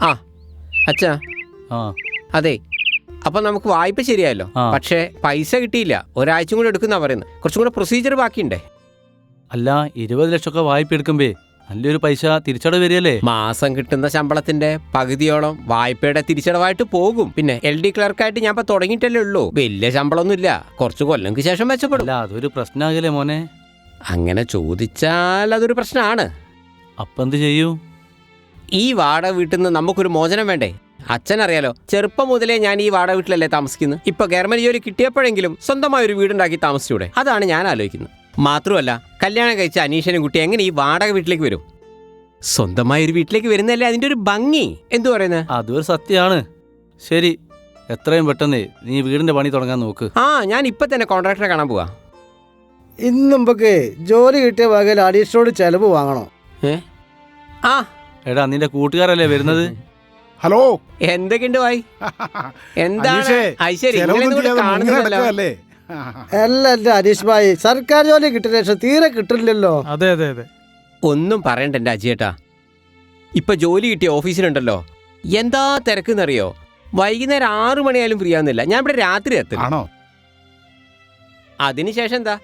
ആ അച്ഛാ, ആ അതെ, അപ്പൊ നമുക്ക് വായ്പ ശരിയായല്ലോ. പക്ഷെ പൈസ കിട്ടിയില്ല. ഒരാഴ്ച കൂടെ എടുക്കുന്ന പറയുന്നത്. കുറച്ചും കൂടെ പ്രൊസീജിയർ ബാക്കിയുണ്ടേ. അല്ല, 20 ലക്ഷമൊക്കെ വായ്പ എടുക്കുമ്പേ നല്ലൊരു പൈസ തിരിച്ചടവ് വരികയല്ലേ? മാസം കിട്ടുന്ന ശമ്പളത്തിന്റെ പകുതിയോളം വായ്പയുടെ തിരിച്ചടവായിട്ട് പോകും. പിന്നെ LD ക്ലർക്കായിട്ട് ഞാൻ ഇപ്പൊ തുടങ്ങിയിട്ടല്ലേ ഉള്ളൂ. വലിയ ശമ്പളമൊന്നുമില്ല. കുറച്ച് കൊല്ലങ്ങൾക്ക് ശേഷം മെച്ചപ്പെടും. അല്ല, അതൊരു പ്രശ്നമാകല്ലേ മോനെ? അങ്ങനെ ചോദിച്ചാൽ അതൊരു പ്രശ്നമാണ്. അപ്പം എന്ത് ചെയ്യൂ? ഈ വാടക വീട്ടിൽ നിന്ന് നമുക്കൊരു മോചനം വേണ്ടേ? അച്ഛനറിയാലോ, ചെറുപ്പം മുതലേ ഞാൻ ഈ വാടക വീട്ടിലല്ലേ താമസിക്കുന്നത്. ഇപ്പൊ ഗവൺമെന്റ് ജോലി കിട്ടിയപ്പോഴെങ്കിലും സ്വന്തമായ ഒരു വീടുണ്ടാക്കി താമസിച്ചൂടെ? അതാണ് ഞാൻ ആലോചിക്കുന്നത്. മാത്രമല്ല, കല്യാണം കഴിച്ച അനീഷനും കുട്ടി എങ്ങനെ ഈ വാടക വീട്ടിലേക്ക് വരും? സ്വന്തമായ ഒരു വീട്ടിലേക്ക് വരുന്നതല്ലേ അതിന്റെ ഒരു ഭംഗി. എന്തു പറയുന്നത്? അതൊരു സത്യമാണ്. ശരി, എത്രയും പെട്ടെന്ന് നീ വീടിന്റെ പണി തുടങ്ങാൻ നോക്ക്. ഞാൻ ഇപ്പൊ തന്നെ കോൺട്രാക്ടറെ കാണാൻ പോവാ. ഇന്നുമ്പൊക്കെ ജോലി കിട്ടിയ വകയിൽ അഡീഷണോട് ചെലവ് വാങ്ങണോ? എടാ, നിന്റെ കൂട്ടുകാരല്ലേ വരുന്നത്? ഹലോ, എന്തൊക്കെയുണ്ട് ഭായി? എന്താണ് കാണുന്നതല്ലേ? അല്ല അനീഷ് ഭായി, സർക്കാർ ജോലി കിട്ടിയ ശേഷം തീരെ കിട്ടില്ലല്ലോ. അതെ അതെ അതെ, ഒന്നും പറയണ്ട എന്റെ അജിയേട്ടാ. ഇപ്പൊ ജോലി കിട്ടിയ ഓഫീസിലുണ്ടല്ലോ, എന്താ തിരക്കെന്നറിയോ? വൈകുന്നേരം 6 മണിയായാലും ഫ്രീ ആവുന്നില്ല. ഞാൻ ഇവിടെ രാത്രി എത്തും. അതിനുശേഷം എന്താ,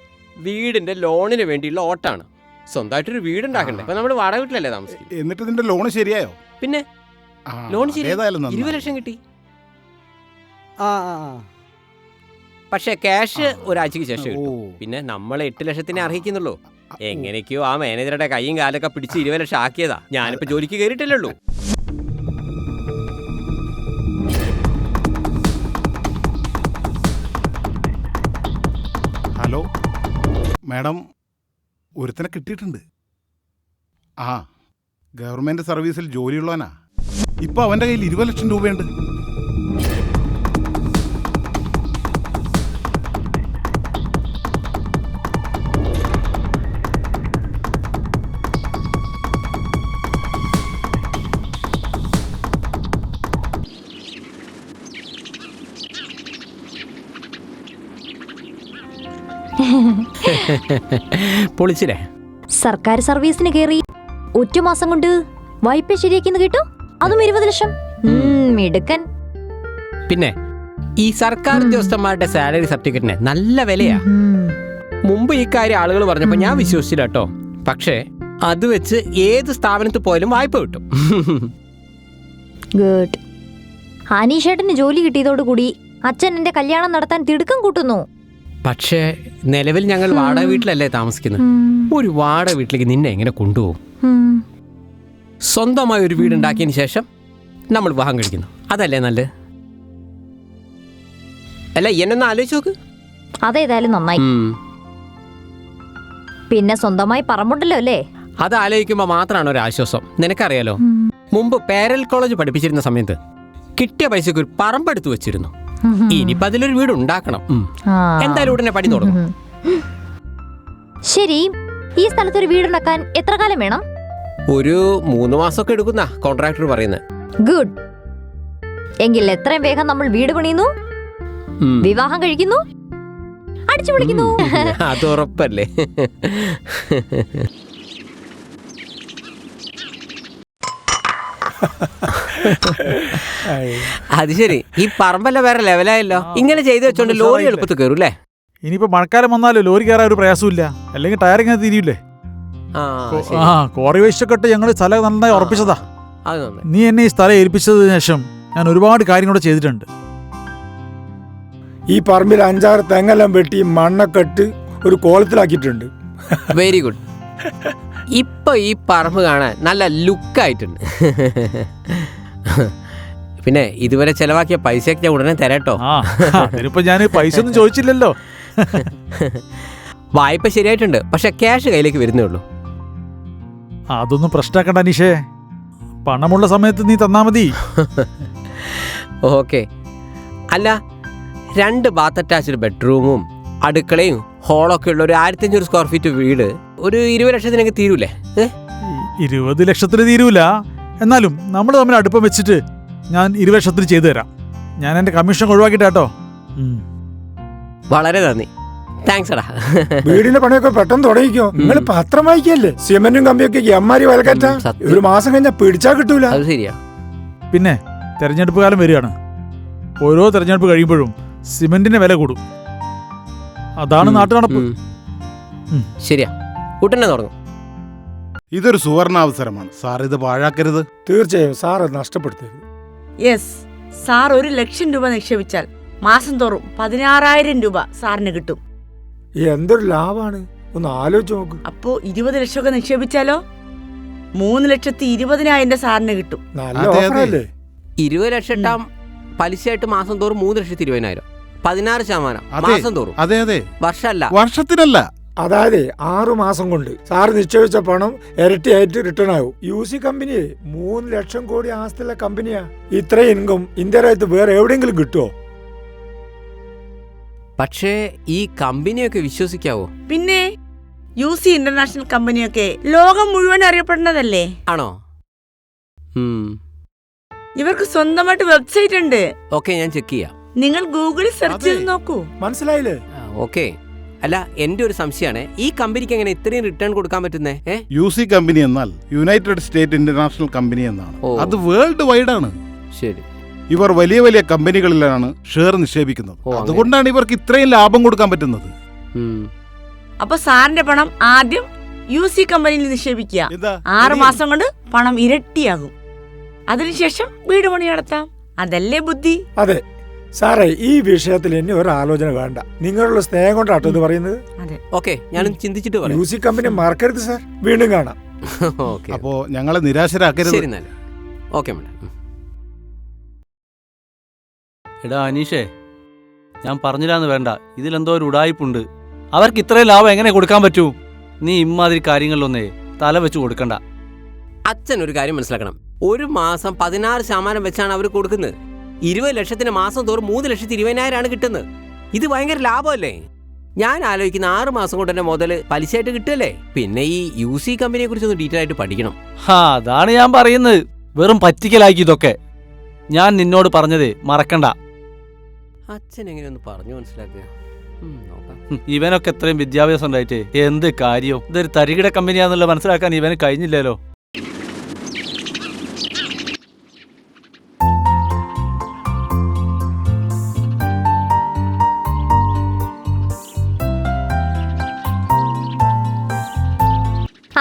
വീടിന്റെ ലോണിന് വേണ്ടിയുള്ള ഓട്ടാണ്. സ്വന്തമായിട്ടൊരു വീടുണ്ടാക്കണ്ടേ? അപ്പൊ നമ്മുടെ വാടക വീട്ടിലല്ലേ താമസിക്കും. എന്നിട്ട് നിന്റെ ലോണ് ശരിയായോ? പിന്നെ ലോൺ ശരി, 20 ലക്ഷം കിട്ടി. പക്ഷെ ക്യാഷ് ഒരാഴ്ചക്ക് ശേഷം കിട്ടും. പിന്നെ നമ്മൾ 8 ലക്ഷത്തിനെ അർഹിക്കുന്നുള്ളൂ. എങ്ങനെയൊക്കെയോ ആ മാനേജറുടെ കൈയും കാലൊക്കെ പിടിച്ച് 20 ലക്ഷം ആക്കിയതാ. ഞാനിപ്പോ ജോലിക്ക് കയറിയിട്ടല്ലേ ഉള്ളൂ. ഹലോ മാഡം, ഒരുത്തനെ കിട്ടിയിട്ടുണ്ട്. ഗവൺമെന്റ് സർവീസിൽ ജോലിയുള്ളവനാ. ഇപ്പൊ അവന്റെ കയ്യിൽ 20 ലക്ഷം രൂപയുണ്ട്. പൊളിച്ചില്ലേ? സർക്കാർ സർവീസിന് കയറി 1 മാസം കൊണ്ട് വായ്പ ശരിയാക്കിന്ന് കേട്ടോ. അതും 20 ലക്ഷം. മിടുക്കൻ. പിന്നെ ഈ സർക്കാർ ഉദ്യോഗസ്ഥന്മാരുടെ സാലറി സർട്ടിഫിക്കറ്റിന് നല്ല വിലയാ. മുമ്പ് ഈ കാര്യം ആളുകൾ പറഞ്ഞപ്പോ ഞാൻ വിശ്വസിച്ചില്ല കേട്ടോ. പക്ഷേ അത് വെച്ച് ഏത് സ്ഥാപനത്തിൽ പോയാലും വായ്പ കിട്ടും. ഗുഡ്. അനീഷേട്ടന് ജോലി കിട്ടിയതോടുകൂടി അച്ഛൻ എന്റെ കല്യാണം നടത്താൻ തിടുക്കം കൂട്ടുന്നു. പക്ഷേ നിലവിൽ ഞങ്ങൾ വാടക വീട്ടിലല്ലേ താമസിക്കുന്നത്. ഒരു വാടക വീട്ടിലേക്ക് നിന്നെ എങ്ങനെ കൊണ്ടുപോകും? സ്വന്തമായ ഒരു വീടുണ്ടാക്കിയതിന് ശേഷം നമ്മൾ വിവാഹം കഴിക്കുന്നു. അതല്ലേ നല്ലത്? അല്ല, എന്നൊന്ന് ആലോചിച്ച് നോക്ക്. അതേതായാലും നന്നായി. പിന്നെ സ്വന്തമായി പറമ്പുണ്ടല്ലോ അല്ലേ? അത് ആലോചിക്കുമ്പോൾ മാത്രമാണ് ഒരു ആശ്വാസം. നിനക്കറിയാലോ, മുമ്പ് പാരൽ കോളേജ് പഠിപ്പിച്ചിരുന്ന സമയത്ത് കിട്ടിയ പൈസക്ക് ഒരു പറമ്പെടുത്ത് വെച്ചിരുന്നു. ഇനിയിപ്പോ അതിലൊരു വീട് ഉണ്ടാക്കണം. എന്തായാലും ഉടനെ പണി തുടങ്ങും. ശരി, ഈ സ്ഥലത്തൊരു വീടുണ്ടാക്കാൻ എത്ര കാലം വേണം? ഒരു 3 മാസമൊക്കെ എടുക്കുന്ന കോൺട്രാക്ടർ പറയുന്നത്. ഗുഡ്. എങ്കിൽ എത്രയും വേഗം നമ്മൾ വീട് പണിയുന്നു, വിവാഹം കഴിക്കുന്നു, അടിച്ചു പൊളിക്കുന്നു. അത് ഉറപ്പല്ലേ? അത് ശരി, ഈ പറമ്പല്ല വേറെ ലെവലായല്ലോ. ഇങ്ങനെ ചെയ്തു വെച്ചോണ്ട് ലോറി എളുപ്പത്തിൽ കയറും അല്ലേ? ഇനിയിപ്പോ മഴക്കാലം വന്നാലോ ലോറി കയറാൻ ഒരു പ്രയാസമില്ല. അല്ലെങ്കിൽ ടയർ ഇങ്ങനെ തിരിയില്ലേ? കോറി വേസ്റ്റൊക്കെ ഞങ്ങൾ സ്ഥലം നന്നായി ഉറപ്പിച്ചതാ. നീ എന്നെ ഈ സ്ഥലം ഏൽപ്പിച്ചതിന് ശേഷം ഞാൻ ഒരുപാട് കാര്യങ്ങൾ ചെയ്തിട്ടുണ്ട്. ഈ പറമ്പിൽ 5-6 തെങ്ങെല്ലാം വെട്ടി മണ്ണൊക്കെ ഇട്ട് ഒരു കോളത്തിലാക്കിയിട്ടുണ്ട്. Very good. ഇപ്പൊ ഈ പറമ്പ് കാണാൻ നല്ല ലുക്കായിട്ടുണ്ട്. പിന്നെ ഇതുവരെ ചെലവാക്കിയ പൈസയൊക്കെ ഞാൻ ഉടനെ തരാട്ടോ. അതിനിപ്പോ ഞാൻ പൈസ ഒന്നും ചോദിച്ചില്ലല്ലോ. വായ്പ ശരിയായിട്ടുണ്ട്, പക്ഷെ ക്യാഷ് കയ്യിലേക്ക് വരുന്നേ ഉള്ളൂ. അതൊന്നും പ്രശ്നമാക്കണ്ട അനീഷേ, പണമുള്ള സമയത്ത് നീ തന്നാ മതി. ഓക്കെ. അല്ല, 2 ബാത്ത് അറ്റാച്ച്ഡ് ബെഡ്റൂമും അടുക്കളയും ഹോളൊക്കെ ഉള്ള ഒരു 1500 സ്ക്വയർ ഫീറ്റ് വീട് ഒരു 20 ലക്ഷത്തിനൊക്കെ തീരൂലേ? 20 ലക്ഷത്തിന് തീരൂല. എന്നാലും നമ്മൾ തമ്മിൽ അടുപ്പം വെച്ചിട്ട് ഞാൻ 20 ലക്ഷത്തിന് ചെയ്തു തരാം. ഞാൻ എന്റെ കമ്മീഷൻ ഒഴിവാക്കിട്ടോ. വളരെ നന്ദി. താങ്ക്സ് എടാ. വീടിന്റെ പണിയൊക്കെ പെട്ടെന്ന് തുടങ്ങിക്കോ. നിങ്ങൾ പത്രം വായിക്കല്ലേ? സിമെന്റും കമ്പിയൊക്കെ എമ്മാരി വിലക്കറ്റ. 1 മാസം കഴിഞ്ഞാൽ പിടിച്ചാ കിട്ടൂല. അത് ശരിയാ. പിന്നെ തെരഞ്ഞെടുപ്പ് കാലം വരികയാണ്. ഓരോ തെരഞ്ഞെടുപ്പ് കഴിയുമ്പോഴും സിമെന്റിന്റെ വില കൂടും. അതാണ് നാട്ടു നടപ്പ്. ശരിയാ, ഉടനെ തുടങ്ങും. ഇതൊരു സുവർണാവസരമാണ് സാർ, ഇത് പാഴാക്കരുത്. തീർച്ചയായും സാർ അത് നഷ്ടപ്പെടുത്തരുത്. യെസ്, സാർ 1,00,000 രൂപ നിക്ഷേപിച്ചാൽ മാസം തോറും 16,000 രൂപ സാറിന് കിട്ടും. എന്തൊരു ലാഭാണ്, ഒന്ന് ആലോചിച്ച് നോക്ക്. അപ്പോ 20 ലക്ഷമൊക്കെ നിക്ഷേപിച്ചാലോ 3,20,000 സാറിന് കിട്ടും. നല്ല അതെ, അതെ. ഓഫറല്ലേ? 20 ലക്ഷം ഇട്ടാം പലിശയായിട്ട് മാസം തോറും 3,20,000. 16% അതെ. മാസം തോറും. അതെ അതെ, വർഷമല്ല. വർഷത്തിനല്ല. അതായത് 6 മാസം കൊണ്ട് സാർ നിക്ഷേപിച്ച പണം ഇരട്ടിയായിട്ട് റിട്ടേൺ ആകും. UC company 3 lakh crore ആസ്തിയുള്ള കമ്പനിയാ. ഇത്രയും ഇൻകം ഇന്ത്യ രാജ്യത്ത് വേറെ എവിടെയെങ്കിലും കിട്ടുമോ? പക്ഷേ ഈ കമ്പനിയൊക്കെ വിശ്വസിക്കാവോ? പിന്നെ UC ഇന്റർനാഷണൽ കമ്പനിയൊക്കെ ലോകം മുഴുവൻ അറിയപ്പെടുന്നതല്ലേ. ആണോ? ഇവർക്ക് സ്വന്തമായിട്ട് വെബ്സൈറ്റ് ഉണ്ട്. ഓക്കെ, ഞാൻ ചെക്ക് ചെയ്യാം. നിങ്ങൾ ഗൂഗിളിൽ സെർച്ച് ചെയ്ത് നോക്കൂ. മനസ്സിലായില്ലേ? ഓക്കെ. അല്ല, എന്റെ ഒരു സംശയമാണ്, ഈ കമ്പനിക്ക് എങ്ങനെ ഇത്രയും റിട്ടേൺ കൊടുക്കാൻ പറ്റുന്നേ? UC കമ്പനി എന്നാൽ യുണൈറ്റഡ് സ്റ്റേറ്റ് ഇന്റർനാഷണൽ കമ്പനി എന്നാണ്. ഓ. അത് വേൾഡ് വൈഡ് ആണ്. ശരി. ഇവർ വലിയ വലിയ കമ്പനികളിലാണ് ഷെയർ നിക്ഷേപിക്കുന്നത്. ഓ, അങ്ങനെ. അതുകൊണ്ടാണ് ഇവർക്ക് ഇത്രയും ലാഭം കൊടുക്കാൻ പറ്റുന്നത്. അപ്പൊ സാറിന്റെ പണം ആദ്യം UC കമ്പനിയിൽ നിക്ഷേപിക്കുക. എന്താ? 6 മാസം കൊണ്ട് പണം ഇരട്ടിയാകും. അതിനുശേഷം വീട് പണി നടത്താം. അതല്ലേ ബുദ്ധി. അതെ സാറേ, ഈ വിഷയത്തിൽ ഇനി ഒരു ആലോചന വേണ്ട. നിങ്ങളുള്ള സ്നേഹം കൊണ്ടാട്ടോ ഇത് പറയുന്നത്. അതെ. ഓക്കെ, ഞാനും ചിന്തിച്ചിട്ട് പറയാം. UC കമ്പനി മറക്കരുത് സാർ. വീണ്ടും കാണാം. ഓക്കെ, അപ്പോ ഞങ്ങളെ നിരാശരാക്കരുത്. ശരി എന്നാല്. Okay madam. എടാ അനീഷേ, ഞാൻ പറഞ്ഞില്ലാന്ന് വേണ്ട, ഇതിലെന്തോ ഒരു ഉടായിപ്പുണ്ട്. അവർക്ക് ഇത്രയും ലാഭം എങ്ങനെ കൊടുക്കാൻ പറ്റൂ? നീ ഇമ്മാതിരി കാര്യങ്ങളിലൊന്നേ തല വെച്ച് കൊടുക്കണ്ട. അച്ഛൻ ഒരു കാര്യം മനസ്സിലാക്കണം. ഒരു മാസം 16% വെച്ചാണ് അവർ കൊടുക്കുന്നത്. 20 ലക്ഷത്തിന് മാസം തോറും 3,20,000 കിട്ടുന്നത്. ഇത് ഭയങ്കര ലാഭമല്ലേ? ഞാൻ ആലോചിക്കുന്ന 6 മാസം കൊണ്ട് തന്നെ മുതൽ പലിശയായിട്ട് കിട്ടുമല്ലേ? പിന്നെ ഈ UC കമ്പനിയെ കുറിച്ചൊന്ന് ഡീറ്റെയിൽ ആയിട്ട് പഠിക്കണം. അതാണ് ഞാൻ പറയുന്നത്. വെറും പറ്റിക്കലാക്കി ഇതൊക്കെ. ഞാൻ നിന്നോട് പറഞ്ഞത് മറക്കണ്ട. അച്ഛൻ എങ്ങനെയൊന്ന് പറഞ്ഞു മനസ്സിലാക്കുക. ഇവനൊക്കെ എത്രയും വിദ്യാഭ്യാസം ഉണ്ടായിട്ട് എന്ത് കാര്യം? ഇതൊരു തരികിട കമ്പനിയാണെന്നുള്ള മനസ്സിലാക്കാൻ ഇവന് കഴിഞ്ഞില്ലല്ലോ.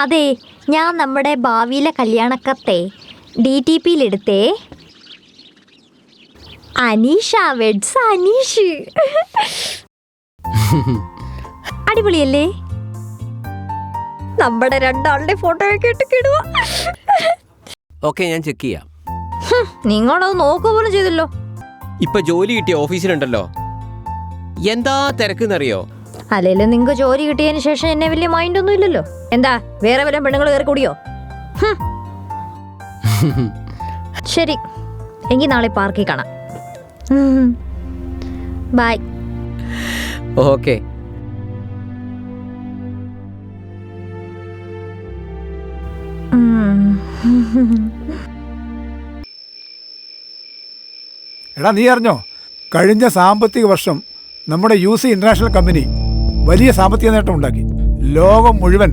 അതെ, ഞാൻ നമ്മുടെ ഭാവിയിലെ കല്യാണക്കത്തെ DTPയിലെടുത്തേ. അനീഷ വെഡ്സ് അനീഷ്. അടിപൊളിയല്ലേ? നമ്മുടെ രണ്ടാളുടെ ഫോട്ടോ ഒക്കെ ഇട്ട് കിടുക. ഓക്കെ, ഞാൻ ചെക്ക് ചെയ്യാം. നിങ്ങളത് നോക്കുക പോലും ചെയ്തല്ലോ. ഇപ്പൊ ജോലി കിട്ടിയ ഓഫീസിലുണ്ടല്ലോ, എന്താ തിരക്കെന്നറിയോ? അല്ലെങ്കിലും നിങ്ങൾക്ക് ജോലി കിട്ടിയതിന് ശേഷം എന്നെ വലിയ മൈൻഡ് ഒന്നും ഇല്ലല്ലോ. എന്താ വേറെ വല്ല പെണ്ണുങ്ങൾ കയറി കൂടിയോ? ശരി, എങ്കിൽ നാളെ പാർക്കിൽ കാണാം. ബൈ. ഓക്കെ. എടാ, നീ അറിഞ്ഞോ, കഴിഞ്ഞ സാമ്പത്തിക വർഷം നമ്മുടെ UC ഇന്റർനാഷണൽ കമ്പനി വലിയ സാമ്പത്തിക നേട്ടം ഉണ്ടാക്കി. ലോകം മുഴുവൻ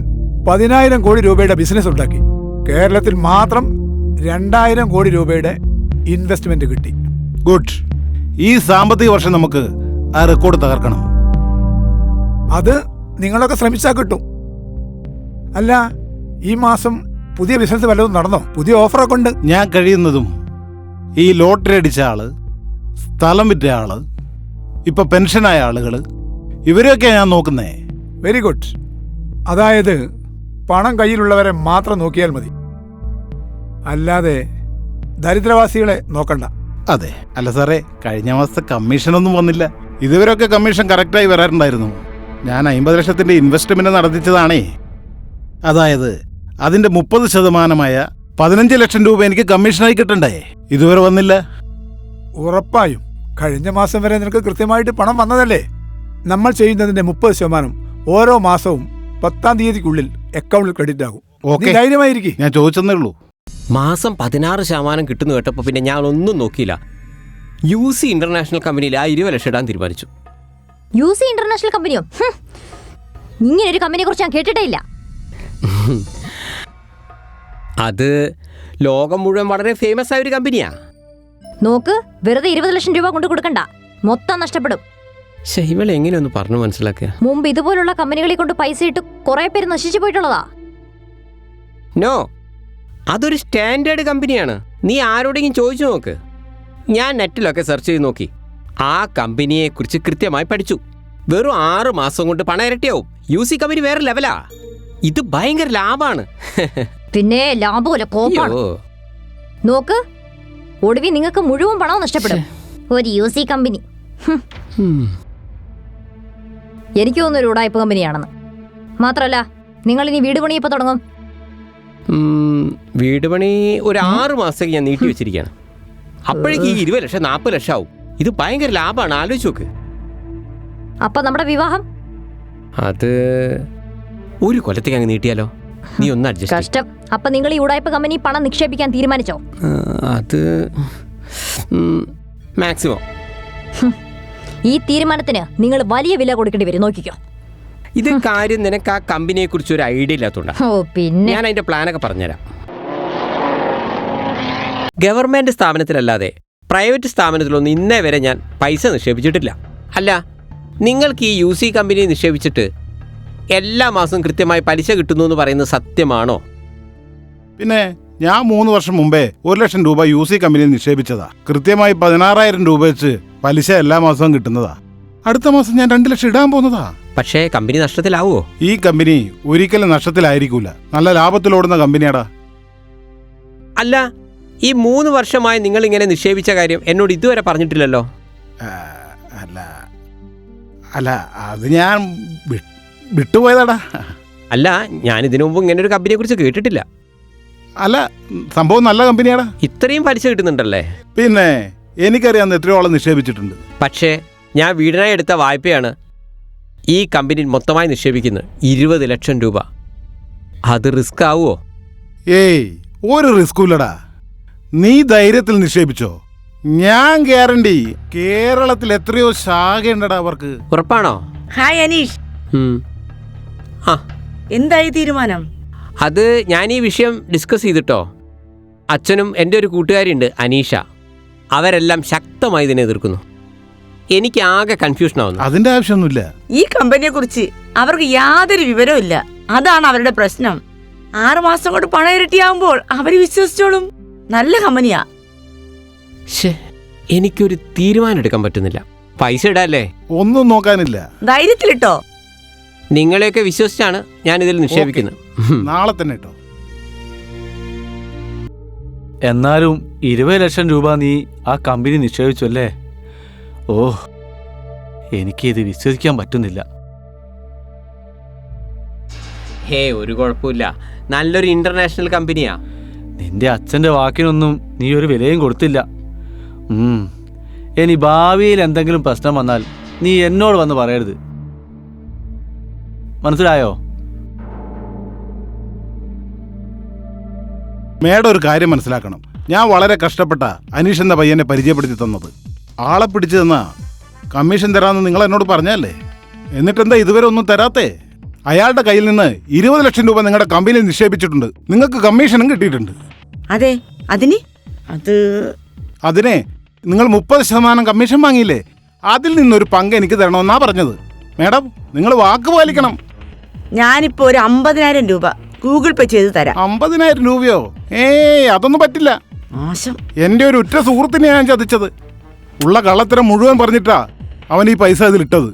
10,000 കോടി രൂപയുടെ ബിസിനസ് ഉണ്ടാക്കി. കേരളത്തിൽ മാത്രം 2,000 കോടി രൂപയുടെ ഇൻവെസ്റ്റ്മെന്റ് കിട്ടി. ഗുഡ്. ഈ സാമ്പത്തിക വർഷം നമുക്ക് ആ റെക്കോർഡ് തകർക്കണം. അത് നിങ്ങളൊക്കെ ശ്രമിച്ചാൽ കിട്ടും. അല്ല, ഈ മാസം പുതിയ ബിസിനസ് വല്ലതും നടന്നോ? പുതിയ ഓഫറൊക്കെ ഉണ്ട്. ഞാൻ കഴിയുന്നതും ഈ ലോട്ടറി അടിച്ച ആള്, സ്ഥലം വിറ്റ ആള്, ഇപ്പൊ പെൻഷനായ ആളുകൾ, ഇവരെയൊക്കെയാണ് ഞാൻ നോക്കുന്നേ. Very good. അതായത് പണം കയ്യിലുള്ളവരെ മാത്രം നോക്കിയാൽ മതി, അല്ലാതെ ദരിദ്രവാസികളെ നോക്കണ്ട. അതെ. അല്ല സാറേ, കഴിഞ്ഞ മാസത്തെ കമ്മീഷനൊന്നും വന്നില്ല. ഇതുവരെയൊക്കെ കമ്മീഷൻ കറക്റ്റായി വരാറുണ്ടായിരുന്നു. ഞാൻ 50 ലക്ഷത്തിന്റെ ഇൻവെസ്റ്റ്മെന്റ് നടത്തിച്ചതാണേ. അതായത് അതിന്റെ 30% 15 ലക്ഷം രൂപ എനിക്ക് കമ്മീഷനായി കിട്ടണ്ടേ? ഇതുവരെ വന്നില്ല. ഉറപ്പായും കഴിഞ്ഞ മാസം വരെ നിനക്ക് കൃത്യമായിട്ട് പണം വന്നതല്ലേ? നമ്മൾ ചെയ്യുന്നതിന്റെ 30% ഓരോ മാസവും 10-ാം തീയതിക്കുള്ളിൽ അക്കൗണ്ടിൽ ക്രെഡിറ്റ് ആകും. ഓക്കെ, ധൈര്യമായിരിക്കും. ഞാൻ ചോദിച്ചെന്നേ ഉള്ളൂ. മാസം 16% കിട്ടുന്നു കേട്ടപ്പോൾ പിന്നെ ഞാൻ ഒന്നും നോക്കിയില്ല. UC ഇന്റർനാഷണൽ കമ്പനിയിൽ ആ 20 ലക്ഷം ഇടാൻ തീരുമാനിച്ചു. UC ഇന്റർനാഷണൽ കമ്പനിയോ? ഇങ്ങനെ ഒരു കമ്പനിയെ കുറിച്ച് ഞാൻ കേട്ടിട്ടേ ഇല്ല. അത് ലോകം മുഴുവൻ വളരെ ഫേമസ് ആയ ഒരു കമ്പനിയാ. നോക്ക്, വെറുതെ 20 ലക്ഷം രൂപ കൊണ്ട് കൊടുക്കണ്ട, മൊത്തം നഷ്ടപ്പെടും. ഇവളെ എങ്ങനെയൊന്ന് പറഞ്ഞു മനസ്സിലാക്കുക? മുമ്പ് ഇതുപോലുള്ള കമ്പനികളെ കൊണ്ട് പൈസ ഇട്ട് കുറെ പേര് നശിച്ചു പോയിട്ടുള്ളതാ. നോ, അതൊരു സ്റ്റാൻഡേർഡ് കമ്പനിയാണ്. നീ ആരോടെങ്കിലും ചോദിച്ചു നോക്ക്. ഞാൻ നെറ്റിലൊക്കെ സെർച്ച് ചെയ്ത് നോക്കി. ആ കമ്പനിയെക്കുറിച്ച് കൃത്യമായി പഠിച്ചു. വെറും 6 മാസം കൊണ്ട് പണം ഇരട്ടിയാവും. UC കമ്പനി വേറെ ലെവലാ. ഇത് ഭയങ്കര ലാഭമാണ്. പിന്നെ ലാഭമല്ല, കോപ്പാണ്. അയ്യോ. നോക്ക്, ഒടുവിൽ നിങ്ങൾക്ക് മുഴുവൻ പണവും നഷ്ടപ്പെടും. ഒരു UC കമ്പനി. എനിക്ക് തോന്നുന്നു ഒരു ഉടായ്പ കമ്പനിയാണെന്ന്. മാത്രല്ല, നിങ്ങൾ ഇനി വീട് പണി ഇപ്പൊ തുടങ്ങും. വീട് പണി ഒരു 6 മാസത്തേക്ക് ഞാൻ നീട്ടി വെച്ചിരിക്കുകയാണ്. അപ്പോഴേക്ക് ഈ 20 ലക്ഷം 40 ലക്ഷം ആവും. ഇത് ഭയങ്കര ലാഭമാണ്, ആലോചിച്ച് നോക്ക്. അപ്പൊ നമ്മുടെ വിവാഹം അത് ഒരു കൊല്ലത്തേക്ക് അങ്ങ് നീട്ടിയാലോ? നീ ഒന്ന് അഡ്ജസ്റ്റ്. കഷ്ടം. അപ്പൊ നിങ്ങൾ ഈ ഉടായ്പ കമ്പനി പണം നിക്ഷേപിക്കാൻ തീരുമാനിച്ചോ? അത് മാക്സിമം. ഈ തീരുമാനത്തിന് നിങ്ങൾ വലിയ വില കൊടുക്കേണ്ടി വരും, നോക്കിക്കോ. ഇത് കാര്യം നിനക്ക് ആ കമ്പനിയെ കുറിച്ച് ഒരു ഐഡിയ ഇല്ലാത്തതുകൊണ്ടാ. ഓ പിന്നെ ഞാൻ അതിന്റെ പ്ലാനൊക്കെ പറഞ്ഞുതരാം. ഗവൺമെന്റ് സ്ഥാപനത്തിലല്ലാതെ പ്രൈവറ്റ് സ്ഥാപനത്തിലൊന്നും ഇന്നേ വരെ ഞാൻ പൈസ നിക്ഷേപിച്ചിട്ടില്ല. അല്ല, നിങ്ങൾക്ക് ഈ UC കമ്പനി നിക്ഷേപിച്ചിട്ട് എല്ലാ മാസവും കൃത്യമായി പലിശ കിട്ടുന്നു എന്ന് പറയുന്നത് സത്യമാണോ? പിന്നെ ഞാൻ 3 വർഷം മുമ്പേ 1 ലക്ഷം രൂപ UC കമ്പനിയിൽ നിക്ഷേപിച്ചതാ. കൃത്യമായി 16,000 രൂപ വെച്ച് പലിശ എല്ലാ മാസവും കിട്ടുന്നതാ. അടുത്ത മാസം ഞാൻ 2 ലക്ഷം ഇടാൻ പോകുന്നതാ. പക്ഷേ കമ്പനി നഷ്ടത്തിലാവുമോ? ഈ കമ്പനി ഒരിക്കലും നഷ്ടത്തിലായിരിക്കൂല. നല്ല ലാഭത്തിലോടുന്ന കമ്പനിയാടാ. അല്ല, ഈ 3 വർഷമായി നിങ്ങൾ ഇങ്ങനെ നിക്ഷേപിച്ച കാര്യം എന്നോട് ഇതുവരെ പറഞ്ഞിട്ടില്ലല്ലോ. അല്ല അല്ല അത് ഞാൻ വിട്ടുപോയതാടാ. അല്ല, ഞാൻ ഇതിനു മുമ്പ് ഇങ്ങനെ ഒരു കമ്പനിയെ കുറിച്ച് കേട്ടിട്ടില്ല. അല്ല, സംഭവം നല്ല കമ്പനിയാടാ. ഇത്രയും പലിശ കിട്ടുന്നുണ്ടല്ലേ? പിന്നെ എനിക്കറിയാവുന്ന എത്രയോളം നിക്ഷേപിച്ചിട്ടുണ്ട്. പക്ഷേ ഞാൻ വീടിനായി എടുത്ത വായ്പയാണ് ഈ കമ്പനിയിൽ മൊത്തമായി നിക്ഷേപിക്കുന്നത്. 20 ലക്ഷം രൂപ. അത് റിസ്ക് ആവുമോ? ഏയ്, ഒരു റിസ്കുമില്ലടാ. നീ ധൈര്യത്തിൽ നിക്ഷേപിച്ചോ. ഞാൻ ഗ്യാരണ്ടി. കേരളത്തിൽ എത്രയോ ശാഖയുണ്ടടാ അവർക്ക്. ഉറപ്പാണോ? ഹായ് അനീഷ്, ആ, എന്തായി തീരുമാനം? അത് ഞാൻ ഈ വിഷയം ഡിസ്കസ് ചെയ്തിട്ടോ. അച്ഛനും എൻ്റെ ഒരു കൂട്ടുകാരിയുണ്ട് അനീഷ. അവരെല്ലാം ശക്തമായി ഇതിനെ എതിർക്കുന്നു. എനിക്ക് ആകെ കൺഫ്യൂഷനാവുന്നു. അതിന്റെ ആവശ്യമൊന്നുമില്ല. ഈ കമ്പനിയെ കുറിച്ച് അവർക്ക് യാതൊരു വിവരവും ഇല്ല. അതാണ് അവരുടെ പ്രശ്നം. 6 മാസം കൊണ്ട് പണം ഇരട്ടിയാവുമ്പോൾ അവര് വിശ്വസിച്ചോളും. നല്ല കമ്പനിയാ. എനിക്കൊരു തീരുമാനം എടുക്കാൻ പറ്റുന്നില്ല. പൈസ ഇടാല്ലേ? ഒന്നും നോക്കാനില്ല. ധൈര്യത്തിലിട്ടോ. നിങ്ങളെയൊക്കെ വിശ്വസിച്ചാണ് ഞാൻ ഇതിൽ നിക്ഷേപിക്കുന്നത്. നാളെ തന്നെ കേട്ടോ. എന്നാലും 20 ലക്ഷം രൂപ നീ ആ കമ്പനി നിക്ഷേപിച്ചു അല്ലേ? ഓ, എനിക്കിത് വിശ്വസിക്കാൻ പറ്റുന്നില്ല. ഒരു കുഴപ്പമില്ല. നല്ലൊരു ഇന്റർനാഷണൽ കമ്പനിയാ. നിന്റെ അച്ഛൻ്റെ വാക്കിനൊന്നും നീ ഒരു വിലയും കൊടുത്തില്ല. ഇനി ഭാവിയിൽ എന്തെങ്കിലും പ്രശ്നം വന്നാൽ നീ എന്നോട് വന്ന് പറയരുത്, മനസ്സിലായോ? മേഡം ഒരു കാര്യം മനസ്സിലാക്കണം. ഞാൻ വളരെ കഷ്ടപ്പെട്ട അനീഷ് എന്ന പയ്യനെ പരിചയപ്പെടുത്തി തന്നത്. ആളെ പിടിച്ചു തന്നാ കമ്മീഷൻ തരാമെന്ന് നിങ്ങൾ എന്നോട് പറഞ്ഞല്ലേ? എന്നിട്ടെന്താ ഇതുവരെ ഒന്നും തരാത്തേ? അയാളുടെ കയ്യിൽ നിന്ന് 20 ലക്ഷം രൂപ നിങ്ങളുടെ കമ്പനിയിൽ നിക്ഷേപിച്ചിട്ടുണ്ട്. നിങ്ങൾക്ക് കമ്മീഷനും കിട്ടിയിട്ടുണ്ട്. അതെ, അതിന് അതിനെ നിങ്ങൾ 30% കമ്മീഷൻ വാങ്ങിയില്ലേ? അതിൽ നിന്നൊരു പങ്ക് എനിക്ക് തരണമെന്നാ പറഞ്ഞത്. മേഡം, നിങ്ങൾ വാക്ക് പാലിക്കണം. ഞാനിപ്പോ ഒരു 50,000 രൂപ ഗൂഗിൾ പേ ചെയ്ത് തരാം. 50,000 രൂപയോ? അതൊന്നും പറ്റില്ല. മോശം. എൻ്റെ ഒരു ഉറ്റ സുഹൃത്തിനെ ഞാൻ ചതിച്ചത്. ഉള്ള കള്ളത്തരം മുഴുവൻ പറഞ്ഞിട്ടാ അവൻ ഈ പൈസ ഇതിലിട്ടത്.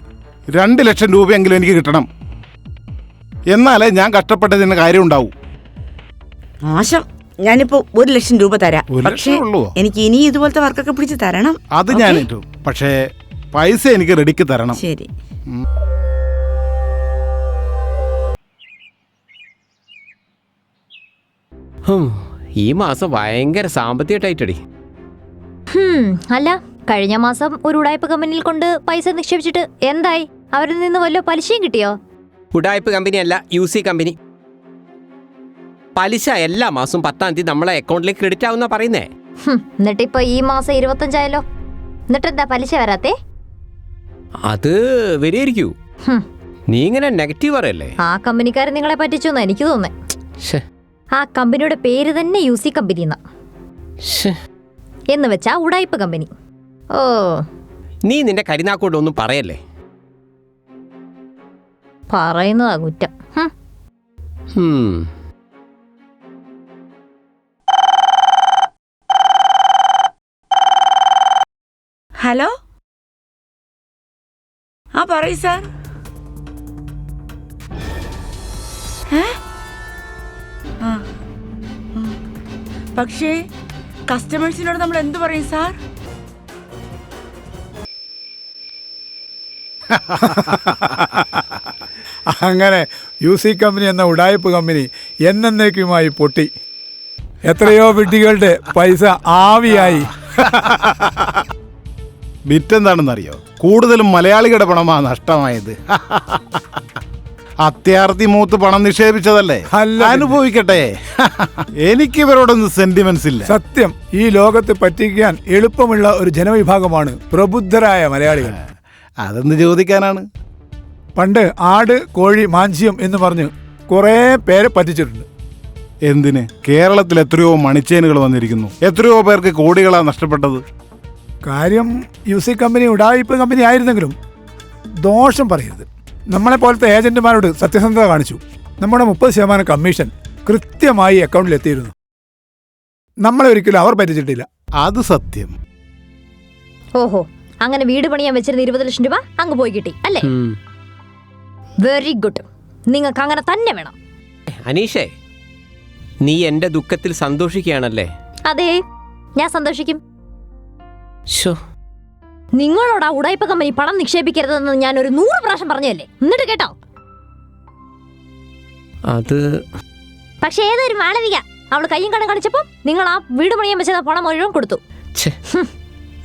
2 ലക്ഷം രൂപയെങ്കിലും എനിക്ക് കിട്ടണം. എന്നാലേ ഞാൻ കഷ്ടപ്പെട്ടതിന് കാര്യം ഉണ്ടാവൂ. മോശം. ഞാനിപ്പോ 1 ലക്ഷം രൂപ തരാം. 1 പക്ഷേ ലക്ഷം ഉള്ളൂ? എനിക്ക് ഇനി ഇതുപോലത്തെ വർക്കൊക്കെ പിടിച്ച് തരണം. അത് ഞാൻ ഏറ്റു. പക്ഷേ പൈസ എനിക്ക് റെഡിക്ക് തരണം. ശരി. ഈ മാസം ഭയങ്കര സാമ്പത്തിക ടൈറ്റടി. അല്ല, കഴിഞ്ഞ മാസം ഒരു ഉടായ്പ കമ്പനിയിൽ കൊണ്ട് പൈസ നിക്ഷേപിച്ചിട്ട് എന്തായി? അവരിൽ നിന്ന് വല്ല പലിശയും കിട്ടിയോ? ഉടായ്പ കമ്പനിയല്ല, UC കമ്പനി. പലിശ എല്ലാ മാസവും 10-ാം തീയതി നമ്മളെ അക്കൗണ്ടിലേക്ക് ക്രെഡിറ്റ് ആവുന്ന പറയുന്നേ. എന്നിട്ടിപ്പോ ഈ മാസം 25 ആയല്ലോ. എന്നിട്ടെന്താ പലിശ വരാത്തേ? അത് വരികയായിരിക്കൂ. നീ ഇങ്ങനെ നെഗറ്റീവ് പറയല്ലേ? ആ കമ്പനിക്കാരൻ നിങ്ങളെ പറ്റിച്ചു എന്നാ എനിക്ക് തോന്നുന്നേ. ആ കമ്പനിയുടെ പേര് തന്നെ UC കമ്പനി എന്നാ. എന്ന് വെച്ചാ ഉടായിപ്പ് കമ്പനി. ഓ, നീ നിന്റെ കരിനാക്കോട്ട് ഒന്നും പറയല്ലേ. പറയുന്നതാ കുറ്റം. ഹലോ, ആ പറയൂ സാർ. പക്ഷേ കസ്റ്റമേഴ്സിനോട് നമ്മൾ എന്തു പറയും സാർ? അങ്ങനെ UC കമ്പനി എന്ന ഉടായ്പ കമ്പനി എന്നേക്കുമായി പൊട്ടി. എത്രയോ വിഡ്ഢികളുടെ പൈസ ആവിയായി. ബിറ്റെന്താണെന്നറിയോ? കൂടുതലും മലയാളികളുടെ പണമാ നഷ്ടമായത്. അത്യാർത്ഥി മൂത്ത് പണം നിക്ഷേപിച്ചതല്ലേ, അല്ല, അനുഭവിക്കട്ടെ. എനിക്ക് ഇവരോടൊന്നും സെന്റിമെന്റ്സ് ഇല്ല. സത്യം, ഈ ലോകത്ത് പറ്റിക്കാൻ എളുപ്പമുള്ള ഒരു ജനവിഭാഗമാണ് പ്രബുദ്ധരായ മലയാളികൾ. അതെന്ന് ചോദിക്കാനാണ്. പണ്ട് ആട്, കോഴി, മാഞ്ചിയം എന്ന് പറഞ്ഞ് കുറേ പേരെ പറ്റിച്ചിട്ടുണ്ട്. എന്തിന്? കേരളത്തിൽ എത്രയോ മണിച്ചേനുകൾ വന്നിരിക്കുന്നു. എത്രയോ പേർക്ക് കോടികളാ നഷ്ടപ്പെട്ടത്. കാര്യം UC കമ്പനി ഉടായിപ്പ് കമ്പനി ആയിരുന്നെങ്കിലും ദോഷം പറയരുത്. നമ്മളെ പോലത്തെ ഏജന്റുമാരോട് സത്യസന്ധത കാണിച്ചു. നമ്മുടെ 30% കമ്മീഷൻ കൃത്യമായി അക്കൗണ്ടിൽ എത്തിയിരുന്നു. നമ്മളെ ഒരിക്കലും അവർ പറ്റിച്ചിട്ടില്ല. അത് സത്യം. ഓഹോ, അങ്ങനെ വീട് പണിയാൻ വെച്ചിരുന്ന 20 ലക്ഷം രൂപ അങ്ങ് പോയി കിട്ടി അല്ലേ? Very good. നിങ്ങൾക്ക് അങ്ങനെ തന്നെ വേണം. അനീഷേ, നീ എന്റെ ദുഃഖത്തിൽ സന്തോഷിക്കുകയാണല്ലേ? അതെ, ഞാൻ സന്തോഷിക്കും. ശോ, നിങ്ങളോട് ആ ഉടായ്പ കമ്പനി പണം നിക്ഷേപിക്കരുതെന്ന് ഞാൻ ഒരു 100 പ്രാവശ്യം പറഞ്ഞതല്ലേ? എന്നിട്ട് കേട്ടോ? അത് പക്ഷെ ഏതൊരു മാളവിക അവള് കയ്യും കടം കാണിച്ചപ്പോ നിങ്ങൾ ആ വീട് പണിയാൻ വെച്ച പണം മുഴുവൻ കൊടുത്തു.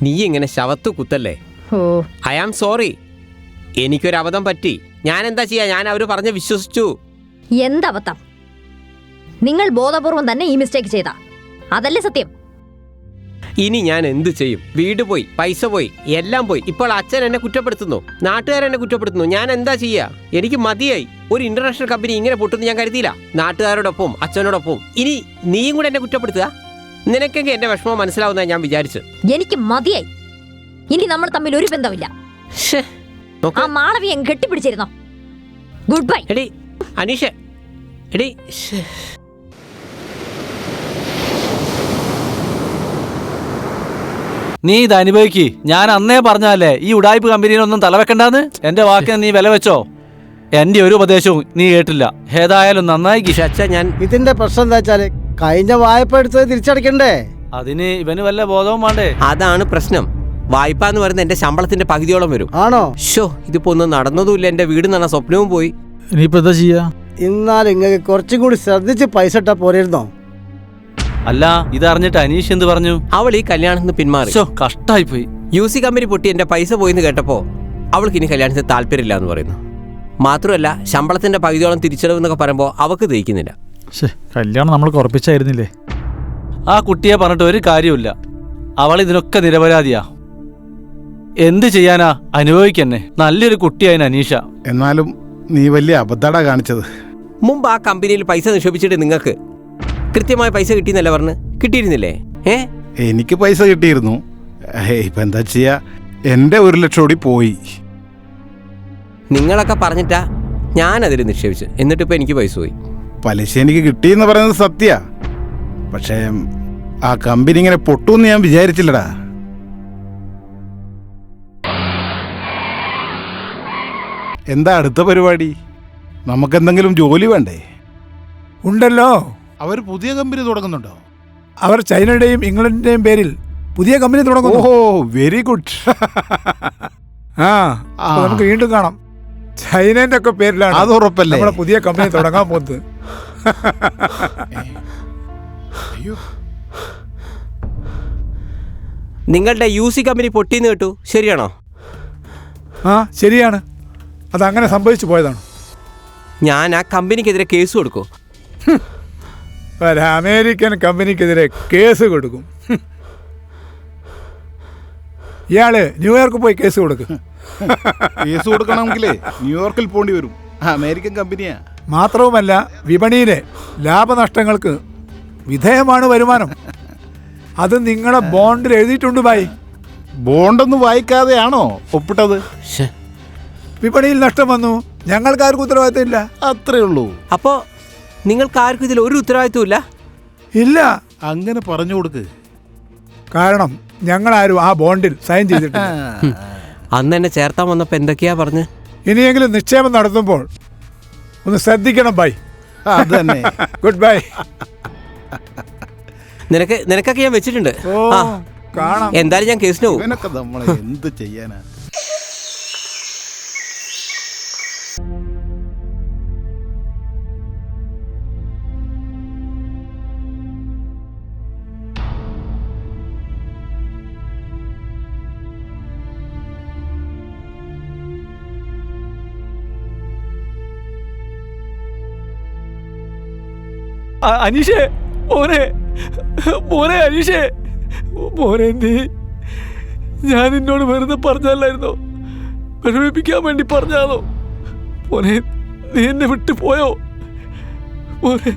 നീ ഇങ്ങനെ ശവത്തു കുത്തല്ലേ. I am sorry. എനിക്കൊരു അബദ്ധം പറ്റി. ഞാൻ എന്താ ചെയ്യാ? ഞാൻ അവര് പറഞ്ഞ് വിശ്വസിച്ചു. എന്തബദ്ധം? നിങ്ങൾ ബോധപൂർവം തന്നെ ഈ മിസ്റ്റേക്ക് ചെയ്ത, അതല്ലേ സത്യം? ഇനി ഞാൻ എന്ത് ചെയ്യും? വീട് പോയി, പൈസ പോയി, എല്ലാം പോയി. ഇപ്പോൾ അച്ഛൻ എന്നെ കുറ്റപ്പെടുത്തുന്നു, നാട്ടുകാരെന്നെ കുറ്റപ്പെടുത്തുന്നു. ഞാൻ എന്താ ചെയ്യാ? എനിക്ക് മതിയായി. ഒരു ഇന്റർനാഷണൽ കമ്പനി ഇങ്ങനെ പൊട്ടുന്നു ഞാൻ കരുതിയില്ല. നാട്ടുകാരോടൊപ്പം, അച്ഛനോടൊപ്പം. ഇനി നീയും കൂടെ എന്നെ കുറ്റപ്പെടുത്തുക? നിനക്കെങ്കിൽ എന്റെ വിഷമം മനസ്സിലാവുന്ന ഞാൻ വിചാരിച്ചു. എനിക്ക് മതിയായി. ഇനി നമ്മൾ തമ്മിൽ ഒരു ബന്ധമില്ല. ആ മാളവിയെ കെട്ടിപ്പിടിച്ചിരുന്നോ? Good bye. എടി അനീഷ, എടി നീ ഇത് അനുഭവിക്ക്. ഞാൻ അന്നേ പറഞ്ഞല്ലേ ഈ ഉടായ്പ കമ്പനിയിലൊന്നും തലവെക്കണ്ടെന്ന്. എന്റെ വാക്കിന് നീ വില വെച്ചോ? എന്റെ ഒരു ഉപദേശവും നീ കേട്ടില്ല. ഏതായാലും നന്നായി കിഷച്ച. ഞാൻ ഇതിന്റെ പ്രശ്നം എന്താ വെച്ചാല് കഴിഞ്ഞ വായ്പ എടുത്തത് തിരിച്ചടക്കണ്ടേ? അതിന് ഇവന് വല്ല ബോധവും വേണ്ടേ? അതാണ് പ്രശ്നം. വായ്പ എന്ന് പറയുന്നത് എന്റെ ശമ്പളത്തിന്റെ പകുതിയോളം വരും. ആണോ? ഷോ, ഇതിപ്പോ ഒന്നും നടന്നതുമില്ല. എന്റെ വീട് നടന്ന സ്വപ്നവും പോയി. ഇനിയിപ്പോ എന്താ ചെയ്യാ? എന്നാൽ ഇങ്ങനെ കുറച്ചും കൂടി ശ്രദ്ധിച്ച് പൈസ ഇട്ടാ പോരായിരുന്നോ? അല്ല, ഇതറിഞ്ഞിട്ട് അനീഷ് എന്ത് പറഞ്ഞു? അവൾ ഈ കല്യാണത്തിൽ നിന്ന് പിന്മാറി. കഷ്ടായി പോയി. UC കമ്പനി പൊട്ടി എന്റെ പൈസ പോയിന്ന് കേട്ടപ്പോ അവൾക്ക് ഇനി കല്യാണത്തിന് താല്പര്യമില്ല എന്ന് പറയുന്നു. മാത്രമല്ല, ശമ്പളത്തിന്റെ പകുതിയോളം തിരിച്ചടവ് എന്നൊക്കെ പറയുമ്പോൾ അവക്ക് ദഹിക്കുന്നില്ല. കല്യാണം നമ്മൾ ഉറപ്പിച്ചായിരുന്നില്ലേ? ആ കുട്ടിയെ പറഞ്ഞിട്ട് ഒരു കാര്യമില്ല. അവൾ ഇതിനൊക്കെ നിരപരാധിയാ. എന്ത് ചെയ്യാനാ? അനുഭവിക്കന്നെ. നല്ലൊരു കുട്ടിയായിരുന്നു അനീഷ. എന്നാലും നീ വലിയ അബദ്ധാടാ കാണിച്ചത്. മുമ്പ് ആ കമ്പനിയിൽ പൈസ നിക്ഷേപിച്ചിട്ട് നിങ്ങൾക്ക് കൃത്യമായ പൈസ കിട്ടിയെന്നല്ല പറഞ്ഞ്? കിട്ടിയിരുന്നില്ലേ? എനിക്ക് പൈസ കിട്ടിയിരുന്നു. ഇപ്പൊ എന്താ ചെയ്യാ? എന്റെ 1 ലക്ഷം കൂടി പോയി. നിങ്ങളൊക്കെ പറഞ്ഞിട്ടാ ഞാൻ അതിൽ നിക്ഷേപിച്ചു. എന്നിട്ടിപ്പോ എനിക്ക് പൈസ പോയി. പലിശ എനിക്ക് കിട്ടിയെന്ന് പറയുന്നത് സത്യ. പക്ഷേ ആ കമ്പനി ഇങ്ങനെ പൊട്ടൂന്ന് ഞാൻ വിചാരിച്ചില്ലടാ. എന്താ അടുത്ത പരിപാടി? നമുക്കെന്തെങ്കിലും ജോലി വേണ്ടേ? ഉണ്ടല്ലോ, അവർ പുതിയ കമ്പനി തുടങ്ങുന്നുണ്ടോ? അവർ ചൈനയുടെയും ഇംഗ്ലണ്ടിന്റെയും പേരിൽ പുതിയ കമ്പനി തുടങ്ങുന്നു. ഓഹോ, വെരി ഗുഡ്. നമുക്ക് വീണ്ടും കാണാം. ചൈനന്റെ ഒക്കെ പേരിലാണ് അത് ഉറപ്പല്ലേ നമ്മുടെ പുതിയ കമ്പനി തുടങ്ങാൻ പോകുന്നത്. നിങ്ങളുടെ UC കമ്പനി പൊട്ടിന്ന് കേട്ടു, ശരിയാണോ? ശരിയാണ്. അതങ്ങനെ സംഭവിച്ചു പോയതാണ്. ഞാൻ ആ കമ്പനിക്കെതിരെ കേസ് കൊടുക്കും. ഒരു അമേരിക്കൻ കമ്പനിക്കെതിരെ കേസ് കൊടുക്കും. ഇയാള് ന്യൂയോർക്ക് പോയി കേസ് കൊടുക്കും. കേസ് കൊടുക്കണമെങ്കിലേ ന്യൂയോർക്കിൽ പോണ്ടി വരും. അമേരിക്കൻ കമ്പനിയാ. മാത്രവുമല്ല, വിപണിയിലെ ലാഭനഷ്ടങ്ങൾക്ക് വിധേയമാണ് വരുമാനം. അത് നിങ്ങളെ ബോണ്ടിൽ എഴുതിയിട്ടുണ്ട് ബായ്. ബോണ്ടൊന്നും വായിക്കാതെയാണോ ഒപ്പിട്ടത്? ശ്ശെ. വിപണിയിൽ നഷ്ടം വന്നു, ഞങ്ങൾക്കാർക്കും ഉത്തരവാദിത്തം ഇല്ല. അത്രേ ഉള്ളൂ. അപ്പോ നിങ്ങൾക്ക് ആർക്കും ഇതിൽ ഒരു ഉത്തരവാദിത്വം ഇല്ല? ഇല്ല, അങ്ങനെ പറഞ്ഞു കൊടുക്ക്. കാരണം ഞങ്ങളാരും ആ ബോണ്ടിൽ സൈൻ ചെയ്തിട്ടില്ല. അന്ന് എന്നെ ചേർത്താൻ വന്നപ്പോ എന്തൊക്കെയാ പറഞ്ഞ്? ഇനിയെങ്കിലും നിക്ഷേപം നടത്തുമ്പോൾ ഒന്ന് ശ്രദ്ധിക്കണം ബൈ. അത് തന്നെ. Good bye. നിനക്കൊക്കെ ഞാൻ വെച്ചിട്ടുണ്ട്. ഓ കാണാം. എന്തായാലും ഞാൻ കേസിന് പോകും. ഇവനൊക്കെ നമ്മളെ എന്ത് ചെയ്യാനാ? അനീഷേ, മോനെ മോനെ അനീഷേ, മോനെ നീ, ഞാൻ നിന്നോട് വെറുതെ പറഞ്ഞല്ലായിരുന്നോ? വിഷമിപ്പിക്കാൻ വേണ്ടി പറഞ്ഞാണോ? മോനെ നീ എന്നെ വിട്ടു പോയോ? മോനെ